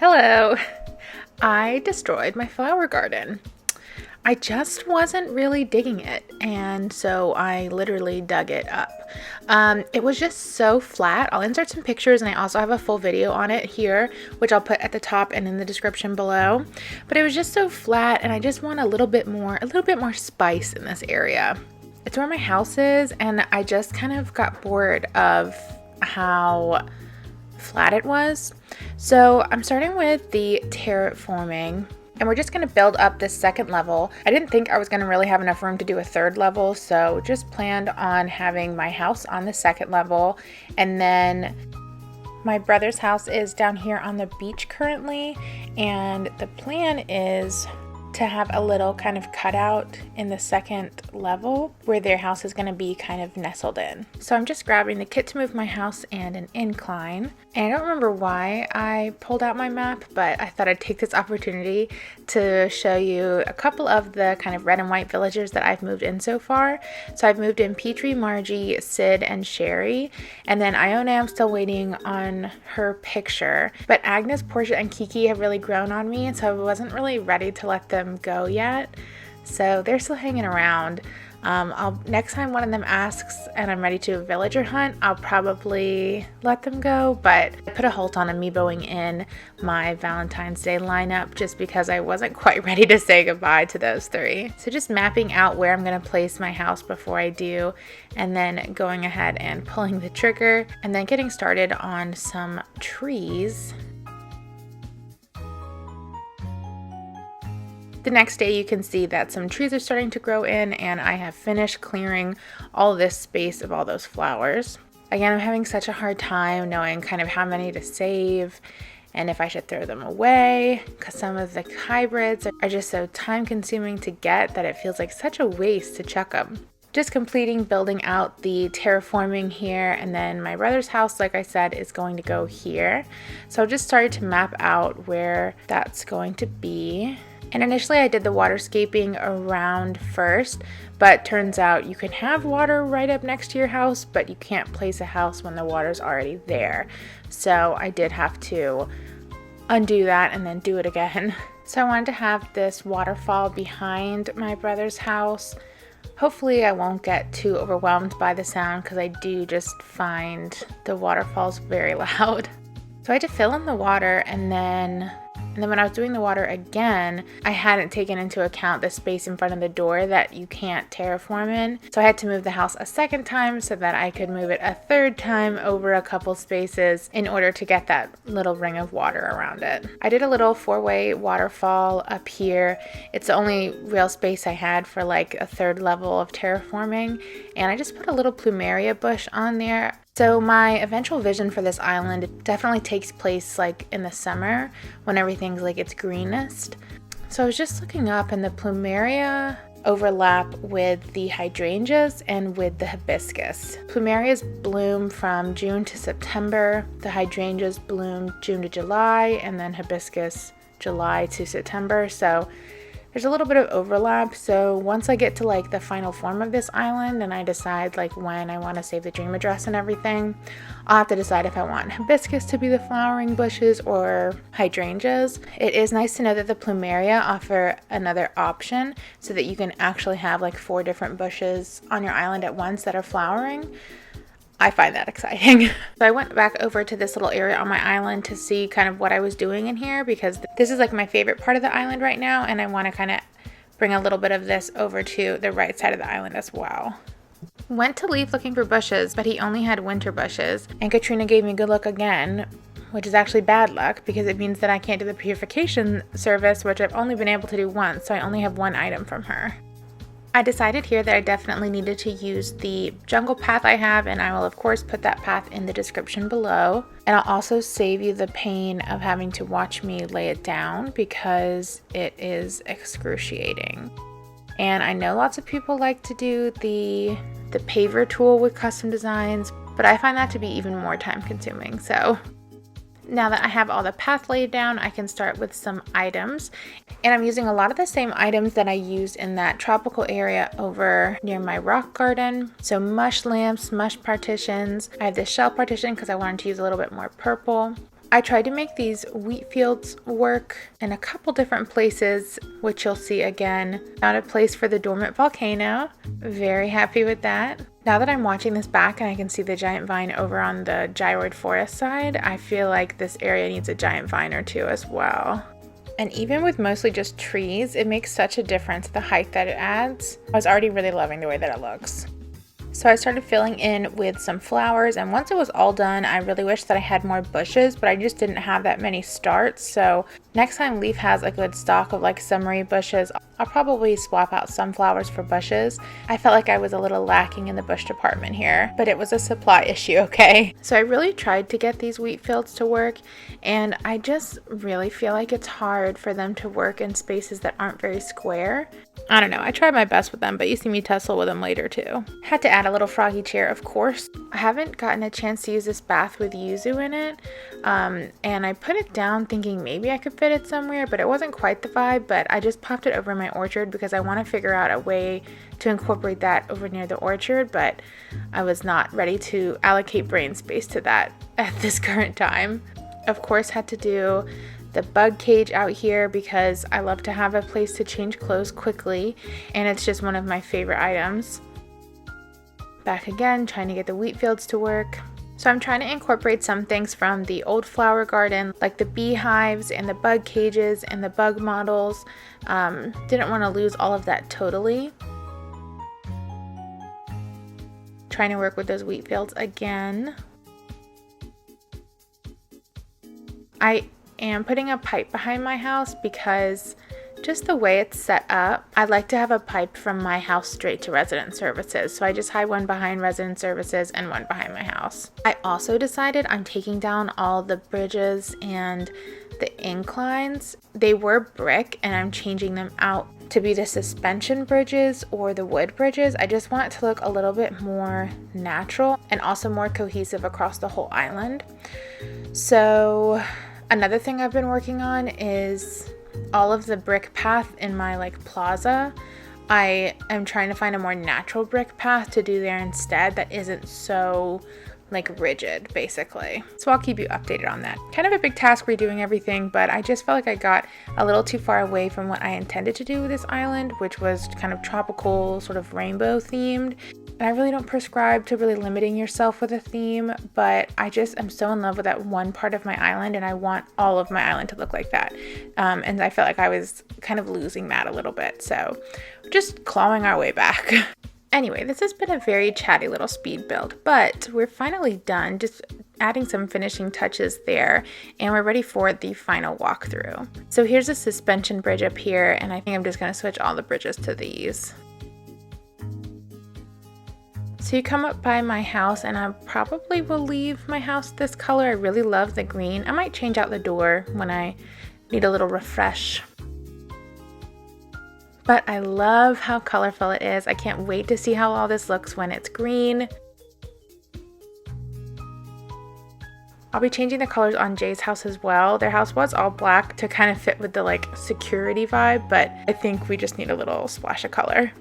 Hello! I destroyed my flower garden. I just wasn't really digging it, and so I literally dug it up. It was just so flat. I'll insert some pictures, and I also have a full video on it here, which I'll put at the top and in the description below. But it was just so flat, and I just want a little bit more spice in this area. It's where my house is, and I just kind of got bored of how flat it was. So I'm starting with the terraforming, and we're just going to build up this second level. I didn't think I was going to really have enough room to do a third level, so just planned on having my house on the second level, and then my brother's house is down here on the beach currently, and the plan is to have a little kind of cutout in the second level where their house is going to be kind of nestled in. So I'm just grabbing the kit to move my house and an incline. And I don't remember why I pulled out my map, but I thought I'd take this opportunity to show you a couple of the kind of red and white villagers that I've moved in so far. So I've moved in Petrie, Margie, Sid, and Sherry. And then Iona, I'm still waiting on her picture. But Agnes, Portia, and Kiki have really grown on me, and so I wasn't really ready to let them go yet. So they're still hanging around. Next time one of them asks and I'm ready to villager hunt, I'll probably let them go, but I put a halt on amiiboing in my Valentine's Day lineup just because I wasn't quite ready to say goodbye to those three. So just mapping out where I'm going to place my house before I do, and then going ahead and pulling the trigger, and then getting started on some trees. The next day you can see that some trees are starting to grow in, and I have finished clearing all this space of all those flowers. Again, I'm having such a hard time knowing kind of how many to save and if I should throw them away, because some of the hybrids are just so time consuming to get that it feels like such a waste to chuck them. Just completing building out the terraforming here, and then my brother's house, like I said, is going to go here. So I just started to map out where that's going to be. And initially I did the waterscaping around first, but turns out you can have water right up next to your house, but you can't place a house when the water's already there. So I did have to undo that and then do it again. So I wanted to have this waterfall behind my brother's house. Hopefully I won't get too overwhelmed by the sound, because I do just find the waterfalls very loud. So I had to fill in the water, and then when I was doing the water again, I hadn't taken into account the space in front of the door that you can't terraform in. So I had to move the house a second time so that I could move it a third time over a couple spaces in order to get that little ring of water around it. I did a little 4-way waterfall up here. It's the only real space I had for like a third level of terraforming, and I just put a little plumeria bush on there. So my eventual vision for this island definitely takes place like in the summer when everything's like its greenest. So I was just looking up, and the plumeria overlap with the hydrangeas and with the hibiscus. Plumerias bloom from June to September, the hydrangeas bloom June to July, and then hibiscus July to September. So there's a little bit of overlap. So once I get to like the final form of this island and I decide like when I want to save the dream address and everything, I'll have to decide if I want hibiscus to be the flowering bushes or hydrangeas. It is nice to know that the plumeria offer another option so that you can actually have like 4 different bushes on your island at once that are flowering. I find that exciting. So I went back over to this little area on my island to see kind of what I was doing in here, because this is like my favorite part of the island right now, and I want to kind of bring a little bit of this over to the right side of the island as well. Went to Leaf looking for bushes, but he only had winter bushes, and Katrina gave me good luck again, which is actually bad luck because it means that I can't do the purification service, which I've only been able to do once, so I only have 1 item from her. I decided here that I definitely needed to use the jungle path I have, and I will of course put that path in the description below. And I'll also save you the pain of having to watch me lay it down, because it is excruciating. And I know lots of people like to do the paver tool with custom designs, but I find that to be even more time consuming. So now that I have all the path laid down, I can start with some items. And I'm using a lot of the same items that I used in that tropical area over near my rock garden. So mush lamps, mush partitions. I have this shell partition because I wanted to use a little bit more purple. I tried to make these wheat fields work in a couple different places, which you'll see again. Found a place for the dormant volcano. Very happy with that. Now that I'm watching this back and I can see the giant vine over on the gyroid forest side, I feel like this area needs a giant vine or two as well. And even with mostly just trees, it makes such a difference, the height that it adds. I was already really loving the way that it looks. So I started filling in with some flowers, and once it was all done, I really wish that I had more bushes, but I just didn't have that many starts. So next time Leaf has a good stock of like summery bushes, I'll probably swap out some flowers for bushes. I felt like I was a little lacking in the bush department here, but it was a supply issue, okay? So I really tried to get these wheat fields to work, and I just really feel like it's hard for them to work in spaces that aren't very square. I don't know, I tried my best with them, but you see me tussle with them later too. Had to add a little froggy chair, of course. I haven't gotten a chance to use this bath with yuzu in it, and I put it down thinking maybe I could fit it somewhere, but it wasn't quite the vibe. But I just popped it over in my orchard because I want to figure out a way to incorporate that over near the orchard, but I was not ready to allocate brain space to that at this current time. Of course, had to do the bug cage out here because I love to have a place to change clothes quickly, and it's just one of my favorite items. Back again, trying to get the wheat fields to work. So I'm trying to incorporate some things from the old flower garden, like the beehives and the bug cages and the bug models. Didn't want to lose all of that totally. Trying to work with those wheat fields again. I am putting a pipe behind my house because just the way it's set up, I'd like to have a pipe from my house straight to resident services. So I just had one behind resident services and one behind my house. I also decided I'm taking down all the bridges and the inclines. They were brick and I'm changing them out to be the suspension bridges or the wood bridges. I just want it to look a little bit more natural and also more cohesive across the whole island. So another thing I've been working on is all of the brick path in my plaza. I am trying to find a more natural brick path to do there instead that isn't so rigid, basically. So I'll keep you updated on that. Kind of a big task redoing everything, but I just felt like I got a little too far away from what I intended to do with this island, which was kind of tropical, sort of rainbow themed. And I really don't prescribe to really limiting yourself with a theme, but I just am so in love with that one part of my island, and I want all of my island to look like that. And I felt like I was kind of losing that a little bit, so just clawing our way back. Anyway, this has been a very chatty little speed build, but we're finally done, just adding some finishing touches there, and we're ready for the final walkthrough. So here's a suspension bridge up here, and I think I'm just going to switch all the bridges to these. So you come up by my house, and I probably will leave my house this color. I really love the green. I might change out the door when I need a little refresh. But I love how colorful it is. I can't wait to see how all this looks when it's green. I'll be changing the colors on Jay's house as well. Their house was all black to kind of fit with the security vibe, but I think we just need a little splash of color.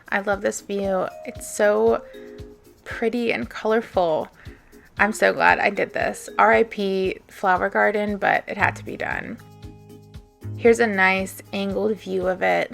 I love this view. It's so pretty and colorful. I'm so glad I did this. RIP flower garden, but it had to be done. Here's a nice angled view of it.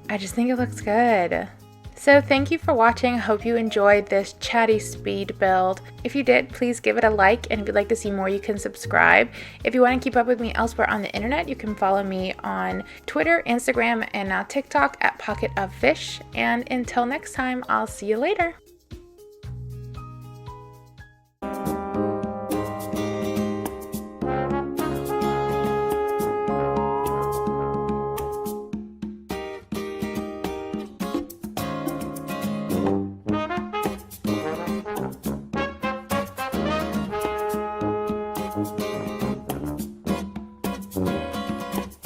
I just think it looks good. So thank you for watching. I hope you enjoyed this chatty speed build. If you did, please give it a like, and if you'd like to see more, you can subscribe. If you want to keep up with me elsewhere on the internet, you can follow me on Twitter, Instagram, and now TikTok at Pocket of Fish. And until next time, I'll see you later.